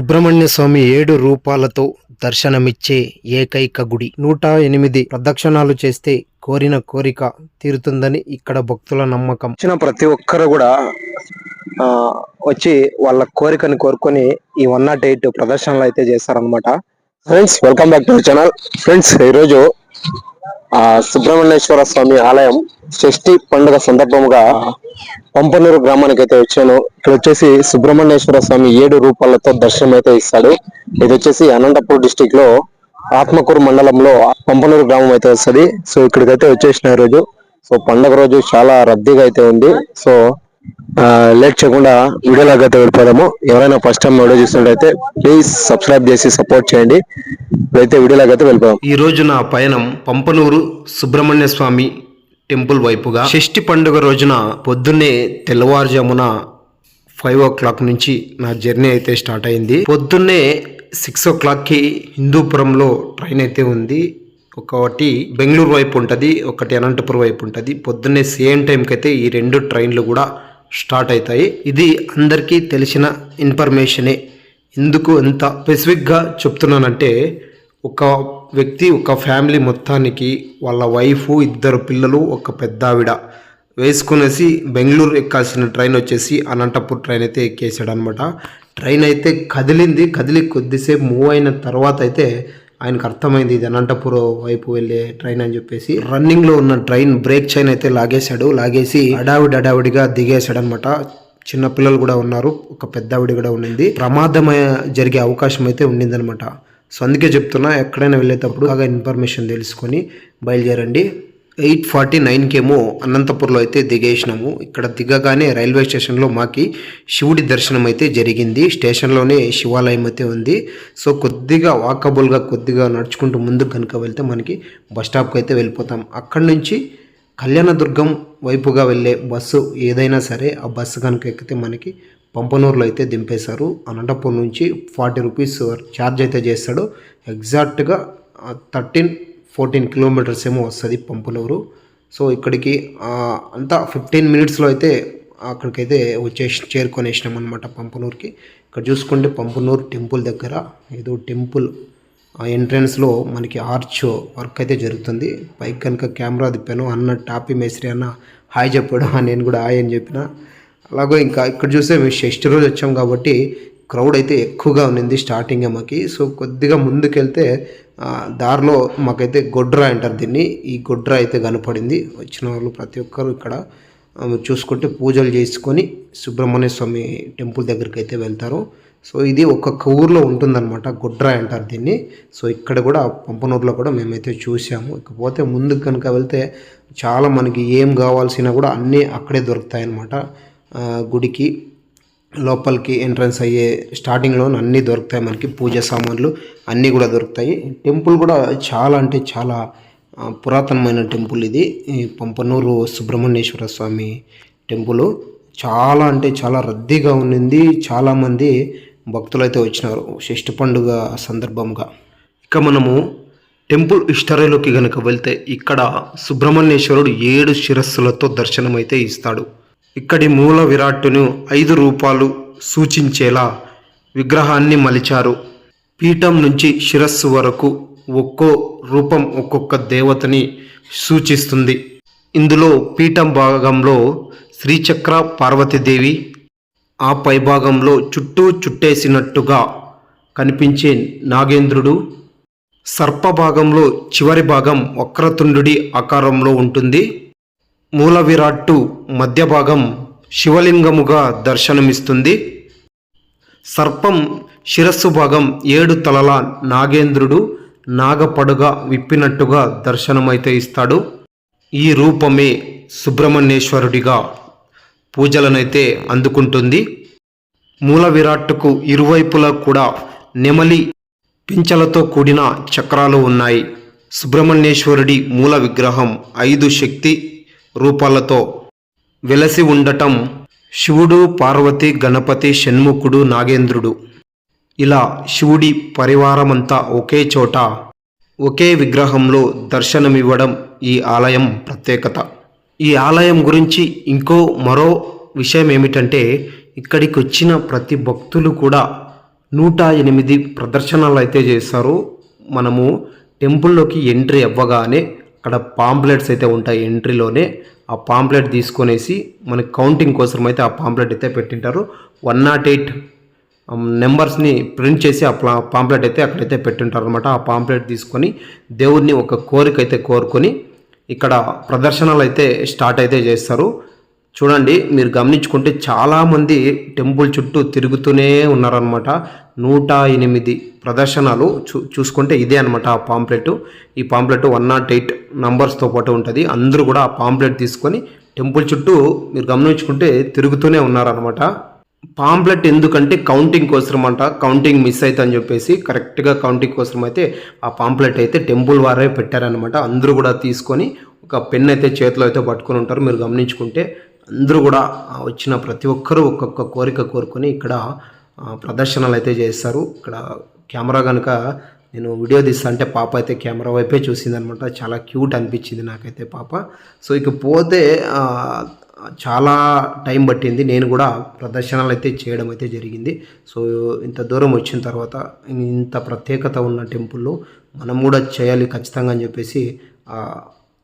సుబ్రహ్మణ్య స్వామి 7 రూపాలతో దర్శనమిచ్చే ఏకైక గుడి. 108 ప్రదక్షిణాలు చేస్తే కోరిన కోరిక తీరుతుందని ఇక్కడ భక్తుల నమ్మకం. వచ్చిన ప్రతి ఒక్కరు కూడా వచ్చి వాళ్ళ కోరికని కోరుకొని ఈ 108 ప్రదర్శనలు అయితే చేస్తారనమాట. Friends, welcome back to channel. Friends, ఈరోజు సుబ్రహ్మణ్యేశ్వర స్వామి ఆలయం షష్ఠి పండుగ సందర్భంగా పంపనూరు గ్రామానికి అయితే వచ్చాను. ఇక్కడ వచ్చేసి సుబ్రహ్మణ్యేశ్వర స్వామి 7 రూపాలతో దర్శనం అయితే ఇస్తాడు. ఇది వచ్చేసి అనంతపూర్ డిస్టిక్ లో ఆత్మకూరు మండలంలో పంపనూరు గ్రామం అయితే వస్తుంది. సో ఇక్కడికైతే వచ్చేసిన రోజు పండుగ రోజు చాలా రద్దీగా అయితే ఉంది. సో లేట్ చేయకుండా వీడియోలోకి అయితే వెళ్ళిపోదాము. ఎవరైనా ఫస్ట్ టైం వీడియో చూసినట్లయితే ప్లీజ్ సబ్స్క్రైబ్ చేసి సపోర్ట్ చేయండి. అయితే వీడియోలోకి అయితే వెళ్ళిపోదాం. ఈ రోజు నా పయనం పంపనూరు సుబ్రహ్మణ్య స్వామి టెంపుల్ వైపుగా. షష్ఠి పండుగ రోజున పొద్దున్నే తెల్లవారుజామున 5 o'clock నుంచి నా జర్నీ అయితే స్టార్ట్ అయింది. పొద్దున్నే 6 o'clockకి హిందూపురంలో ట్రైన్ అయితే ఉంది. ఒకటి బెంగళూరు వైపు ఉంటుంది, ఒకటి అనంతపురం వైపు ఉంటుంది. పొద్దున్నే సేమ్ టైంకి అయితే ఈ 2 ట్రైన్లు కూడా స్టార్ట్ అవుతాయి. ఇది అందరికీ తెలిసిన ఇన్ఫర్మేషనే. ఎందుకు ఎంత స్పెసిఫిక్గా చెప్తున్నానంటే, ఒక వ్యక్తి ఒక ఫ్యామిలీ మొత్తానికి వాళ్ళ వైఫ్, 2 పిల్లలు, ఒక పెద్ద ఆవిడ వేసుకునేసి బెంగళూరు ఎక్కాల్సిన ట్రైన్ వచ్చేసి అనంతపూర్ ట్రైన్ అయితే ఎక్కేసాడు అనమాట. ట్రైన్ అయితే కదిలి కొద్దిసేపు మూవ్ అయిన తర్వాత అయితే ఆయనకు అర్థమైంది ఇది అనంతపురం వైపు వెళ్ళే ట్రైన్ అని చెప్పేసి. రన్నింగ్లో ఉన్న ట్రైన్ బ్రేక్ చైన్ అయితే లాగేసి అడావిడిగా దిగేశాడు అనమాట. చిన్న పిల్లలు కూడా ఉన్నారు, ఒక పెద్ద ఆవిడ కూడా ఉండింది. ప్రమాదం జరిగే అవకాశం అయితే ఉండిందనమాట. సో అందుకే చెప్తున్నా, ఎక్కడైనా వెళ్ళేటప్పుడు బాగా ఇన్ఫర్మేషన్ తెలుసుకొని బయలుదేరండి. 8:49కేమో అనంతపూర్లో అయితే దిగేసినాము. ఇక్కడ దిగగానే రైల్వే స్టేషన్లో మాకి శివుడి దర్శనం అయితే జరిగింది. స్టేషన్లోనే శివాలయం అయితే ఉంది. సో కొద్దిగా వాకబుల్గా కొద్దిగా నడుచుకుంటూ ముందుకు కనుక వెళ్తే మనకి బస్ స్టాప్కి అయితే వెళ్ళిపోతాం. అక్కడి నుంచి కళ్యాణదుర్గం వైపుగా వెళ్ళే బస్సు ఏదైనా సరే ఆ బస్సు కనుక ఎక్కితే మనకి పంపనూరులో అయితే దింపేశారు. అనంతపూర్ నుంచి 40 రూపీస్ ఛార్జ్ అయితే చేస్తాడు. ఎగ్జాక్ట్గా 13-14 కిలోమీటర్స్ ఏమో వస్తుంది పంపనూరు. సో ఇక్కడికి అంతా 15 minutesలో అయితే అక్కడికైతే చేరుకొనేసినాం అనమాట పంపనూరుకి. ఇక్కడ చూసుకుంటే పంపనూరు టెంపుల్ దగ్గర ఏదో టెంపుల్ ఎంట్రన్స్లో మనకి ఆర్చ్ వర్క్ అయితే జరుగుతుంది. పైకి కనుక కెమెరా తిప్పాను. అన్న టాపీ మేస్త్రి అన్న హాయ్ చెప్పాడు, నేను కూడా హాయ్ అని చెప్పిన. అలాగే ఇంకా ఇక్కడ చూస్తే మేము షష్ఠి రోజు వచ్చాం కాబట్టి క్రౌడ్ అయితే ఎక్కువగా ఉన్నింది స్టార్టింగ్ మాకి. సో కొద్దిగా ముందుకెళ్తే దారిలో మాకైతే గొడ్రా అంటారు దీన్ని. ఈ గొడ్రా అయితే కనపడింది. వచ్చిన వాళ్ళు ప్రతి ఒక్కరు ఇక్కడ చూసుకుంటే పూజలు చేసుకొని సుబ్రహ్మణ్య స్వామి టెంపుల్ దగ్గరికి అయితే వెళ్తారు. సో ఇది ఒక్కొక్క ఊర్లో ఉంటుందన్నమాట, గొడ్రా అంటారు దీన్ని. సో ఇక్కడ కూడా పంపనూరులో కూడా మేమైతే చూసాము. ఇకపోతే ముందుకు కనుక వెళ్తే చాలా మనకి ఏం కావాల్సినా కూడా అన్నీ అక్కడే దొరుకుతాయి అన్నమాట. గుడికి లోపలికి ఎంట్రన్స్ అయ్యే స్టార్టింగ్లో అన్నీ దొరుకుతాయి మనకి. పూజ సామాన్లు అన్నీ కూడా దొరుకుతాయి. టెంపుల్ కూడా చాలా అంటే చాలా పురాతనమైన టెంపుల్ ఇది. పంపనూరు సుబ్రహ్మణ్యేశ్వర స్వామి టెంపుల్ చాలా అంటే చాలా రద్దీగా ఉన్నింది. చాలామంది భక్తులు అయితే వచ్చినారు షష్ఠి పండుగ సందర్భంగా. ఇక మనము టెంపుల్ హిస్టరీలోకి కనుక వెళ్తే ఇక్కడ సుబ్రహ్మణ్యేశ్వరుడు 7 శిరస్సులతో దర్శనం అయితే ఇస్తాడు. ఇక్కడి మూల విరాట్టును 5 రూపాలు సూచించేలా విగ్రహాన్ని మలిచారు. పీఠం నుంచి శిరస్సు వరకు ఒక్కో రూపం ఒక్కొక్క దేవతని సూచిస్తుంది. ఇందులో పీఠం భాగంలో శ్రీచక్ర పార్వతీదేవి, ఆ పైభాగంలో చుట్టేసినట్టుగా కనిపించే నాగేంద్రుడు, సర్పభాగంలో చివరి భాగం వక్రతుండుడి ఆకారంలో ఉంటుంది. మూల విరాట్టు మధ్య భాగం శివలింగముగా దర్శనమిస్తుంది. సర్పం శిరస్సు భాగం 7 తలల నాగేంద్రుడు నాగపడుగా విప్పినట్టుగా దర్శనమైతే ఇస్తాడు. ఈ రూపమే సుబ్రహ్మణ్యేశ్వరుడిగా పూజలనైతే అందుకుంటుంది. మూల విరాట్టుకు ఇరువైపులా కూడా నెమలి పింఛలతో కూడిన చక్రాలు ఉన్నాయి. సుబ్రహ్మణ్యేశ్వరుడి మూల విగ్రహం 5 శక్తి రూపాలతో వెలసి ఉండటం శివుడు, పార్వతి, గణపతి, షణ్ముఖుడు, నాగేంద్రుడు ఇలా శివుడి పరివారమంతా ఒకే చోట ఒకే విగ్రహంలో దర్శనమివ్వడం ఈ ఆలయం ప్రత్యేకత. ఈ ఆలయం గురించి మరో విషయం ఏమిటంటే, ఇక్కడికి వచ్చిన ప్రతి భక్తులు కూడా 108 ప్రదర్శనలు అయితే చేస్తారు. మనము టెంపుల్లోకి ఎంట్రీ అవ్వగానే అక్కడ పాంప్లెట్స్ అయితే ఉంటాయి. ఎంట్రీలోనే ఆ పాంప్లెట్ తీసుకొనేసి మనకి కౌంటింగ్ కోసం అయితే ఆ పాంప్లెట్ అయితే పెట్టింటారు. 108 నెంబర్స్ని ప్రింట్ చేసి ఆ పాంప్లెట్ అయితే అక్కడైతే పెట్టింటారు అనమాట. ఆ పాంప్లెట్ తీసుకొని దేవుడిని ఒక కోరిక అయితే కోరుకొని ఇక్కడ ప్రదర్శనలు అయితే స్టార్ట్ అయితే చేస్తారు. చూడండి, మీరు గమనించుకుంటే చాలామంది టెంపుల్ చుట్టూ తిరుగుతూనే ఉన్నారనమాట. 108 ప్రదర్శనలు చూసుకుంటే ఇదే అనమాట ఆ పాంప్లెట్. ఈ పాంప్లెట్ 108 నంబర్స్తో పాటు ఉంటుంది. అందరూ కూడా ఆ పాంప్లెట్ తీసుకొని టెంపుల్ చుట్టూ మీరు గమనించుకుంటే తిరుగుతూనే ఉన్నారనమాట. పాంప్లెట్ ఎందుకంటే కౌంటింగ్ కోసం అంట. కౌంటింగ్ మిస్ అవుతా అని చెప్పేసి కరెక్ట్గా కౌంటింగ్ కోసం అయితే ఆ పాంప్లెట్ అయితే టెంపుల్ వారే పెట్టారనమాట. అందరూ కూడా తీసుకొని ఒక పెన్ అయితే చేతిలో అయితే పట్టుకొని ఉంటారు. మీరు గమనించుకుంటే అందరూ కూడా వచ్చిన ప్రతి ఒక్కరూ ఒక్కొక్క కోరిక కోరుకొని ఇక్కడ ప్రదర్శనలు అయితే చేస్తారు. ఇక్కడ కెమెరా కనుక నేను వీడియో తీస్తా అంటే పాప అయితే కెమెరా వైపే చూసిందనమాట. చాలా క్యూట్ అనిపించింది నాకైతే పాప. సో ఇక పోతే చాలా టైం పట్టింది. నేను కూడా ప్రదర్శనలు అయితే చేయడం అయితే జరిగింది. సో ఇంత దూరం వచ్చిన తర్వాత ఇంత ప్రత్యేకత ఉన్న టెంపుల్లో మనం కూడా చేయాలి ఖచ్చితంగా అని చెప్పేసి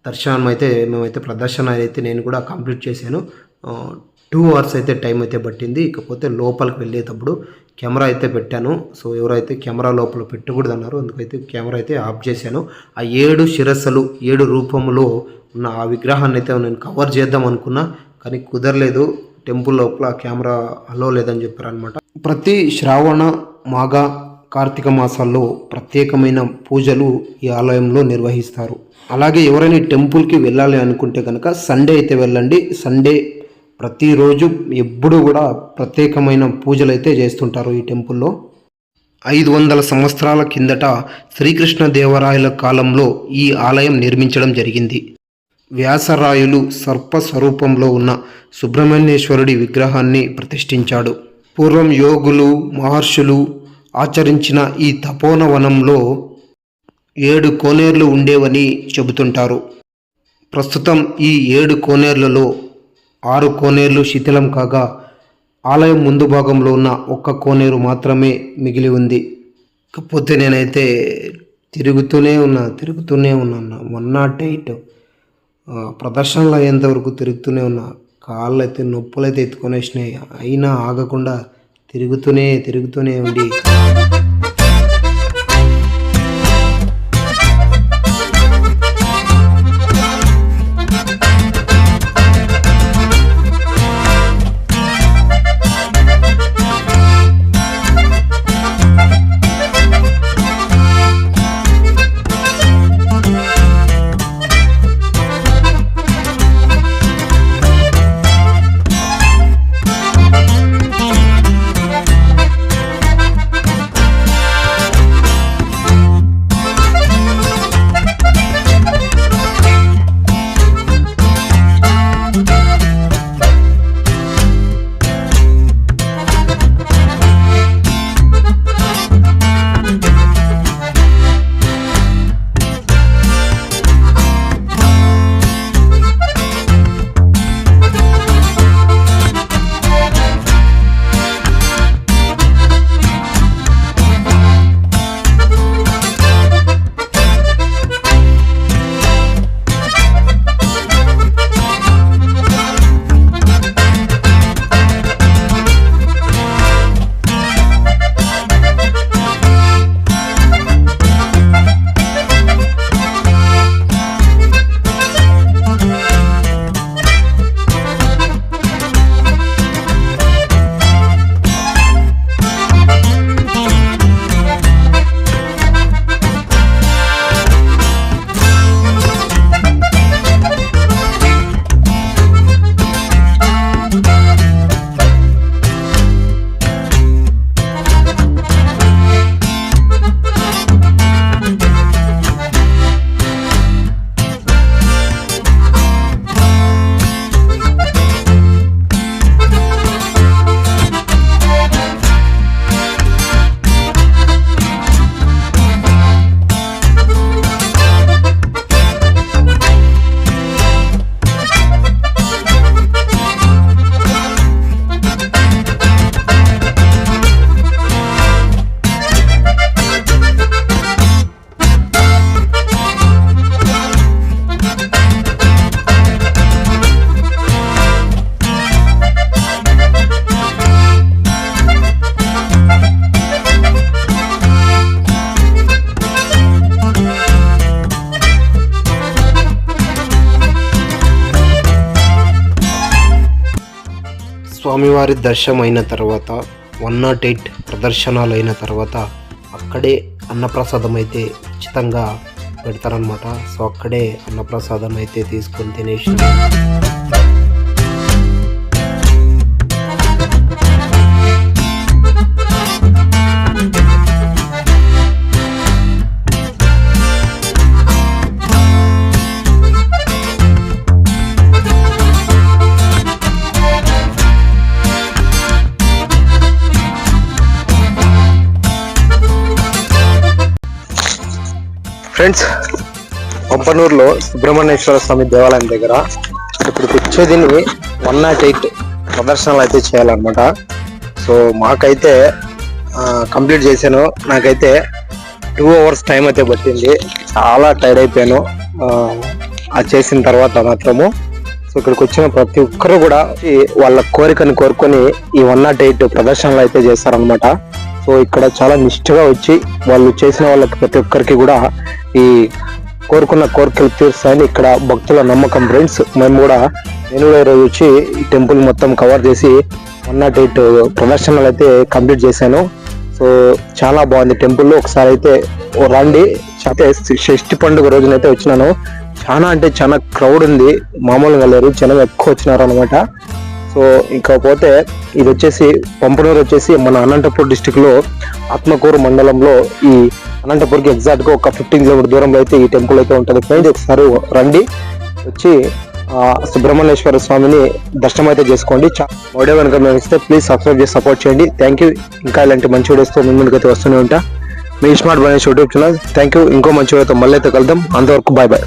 దర్శనం అయితే మేమైతే ప్రదర్శన అయితే నేను కూడా కంప్లీట్ చేశాను. 2 hours అయితే టైం అయితే పట్టింది. ఇకపోతే లోపలికి వెళ్ళేటప్పుడు కెమెరా అయితే పెట్టాను. సో ఎవరైతే కెమెరా లోపల పెట్టకూడదు అన్నారో అందుకైతే కెమెరా అయితే ఆఫ్ చేశాను. ఆ 7 శిరస్సులు 7 రూపంలో ఉన్న ఆ విగ్రహాన్ని అయితే నేను కవర్ చేద్దాం అనుకున్నా, కానీ కుదరలేదు. టెంపుల్ లోపల కెమెరా అలో లేదని చెప్పారనమాట. ప్రతి శ్రావణ మాఘ కార్తీక మాసాల్లో ప్రత్యేకమైన పూజలు ఈ ఆలయంలో నిర్వహిస్తారు. అలాగే ఎవరైనా టెంపుల్కి వెళ్ళాలి అనుకుంటే కనుక సండే అయితే వెళ్ళండి. సండే ప్రతిరోజు ఎప్పుడు కూడా ప్రత్యేకమైన పూజలు అయితే చేస్తుంటారు ఈ టెంపుల్లో. 500 సంవత్సరాల కిందట శ్రీకృష్ణదేవరాయల కాలంలో ఈ ఆలయం నిర్మించడం జరిగింది. వ్యాసరాయులు సర్ప స్వరూపంలో ఉన్న సుబ్రహ్మణ్యేశ్వరుడి విగ్రహాన్ని ప్రతిష్ఠించాడు. పూర్వం యోగులు మహర్షులు ఆచరించిన ఈ తపోవనంలో 7 కోనేర్లు ఉండేవని చెబుతుంటారు. ప్రస్తుతం ఈ 7 కోనేర్లలో 6 కోనేర్లు శిథిలం కాగా ఆలయం ముందు భాగంలో ఉన్న ఒక్క కోనేరు మాత్రమే మిగిలి ఉంది. కాకపోతే నేనైతే తిరుగుతూనే ఉన్నాను. 108 ప్రదర్శనలు అయ్యేంతవరకు తిరుగుతూనే ఉన్నా. కాళ్ళు అయితే నొప్పులు అయితే ఎత్తుకొనేసినాయి. అయినా ఆగకుండా తిరుగుతూనే ఉండి స్వామివారి దర్శనం అయిన తర్వాత 108 ప్రదర్శనలు అయిన తర్వాత అక్కడే అన్నప్రసాదం అయితే ఉచితంగా పెడతారనమాట. సో అక్కడే అన్నప్రసాదం అయితే తీసుకొని తినేసి ఫ్రెండ్స్, పంపనూరులో సుబ్రహ్మణ్యేశ్వర స్వామి దేవాలయం దగ్గర ఇప్పుడు వచ్చేదిని 108 ప్రదర్శనలు అయితే చేయాలన్నమాట. సో మాకైతే కంప్లీట్ చేశాను. నాకైతే 2 hours టైం అయితే పట్టింది. చాలా టైర్డ్ అయిపోయాను అది చేసిన తర్వాత మాత్రము. సో ఇక్కడికి వచ్చిన ప్రతి ఒక్కరు కూడా వాళ్ళ కోరికను కోరుకొని ఈ 108 ప్రదర్శనలు అయితే చేస్తారనమాట. సో ఇక్కడ చాలా నిష్ఠగా వచ్చి వాళ్ళు చేసిన వాళ్ళకి ప్రతి ఒక్కరికి కూడా ఈ కోరుకున్న కోరికలు తీరుస్తాయని ఇక్కడ భక్తుల నమ్మకం. ఫ్రెండ్స్, నేను కూడా ఈరోజు వచ్చి ఈ టెంపుల్ మొత్తం కవర్ చేసి 108 ప్రదర్శనలు అయితే కంప్లీట్ చేశాను. సో చాలా బాగుంది టెంపుల్. ఒకసారి అయితే రండి. అయితే షష్ఠి పండుగ రోజునైతే వచ్చినాను. చాలా అంటే చాలా క్రౌడ్ ఉంది, మామూలుగా లేరు, జనం ఎక్కువ వచ్చినారు అనమాట. సో ఇకపోతే ఇది వచ్చేసి పంపనూరు వచ్చేసి మన అనంతపూర్ డిస్టిక్ లో ఆత్మకూరు మండలంలో ఈ అనంతపూర్కి ఎగ్జాక్ట్ గా ఒక 15 km దూరంలో అయితే ఈ టెంపుల్ అయితే ఉంటుంది. ఫ్రెండ్స్, ఒకసారి రండి, వచ్చి సుబ్రహ్మణ్యేశ్వర స్వామిని దర్శనం అయితే చేసుకోండి. వీడియో కనుక మేము ఇస్తే ప్లీజ్ సబ్స్క్రైబ్ చేసి సపోర్ట్ చేయండి. Thank you. ఇంకా ఇలాంటి మంచి వీడియోస్తో మీ ముందుకైతే వస్తూనే ఉంటా. మీ smart Banesh YouTube channel. Thank you. ఇంకో మంచి వీడియోతో మళ్ళీ అయితే కలుద్దాం. అంతవరకు బాయ్ బాయ్.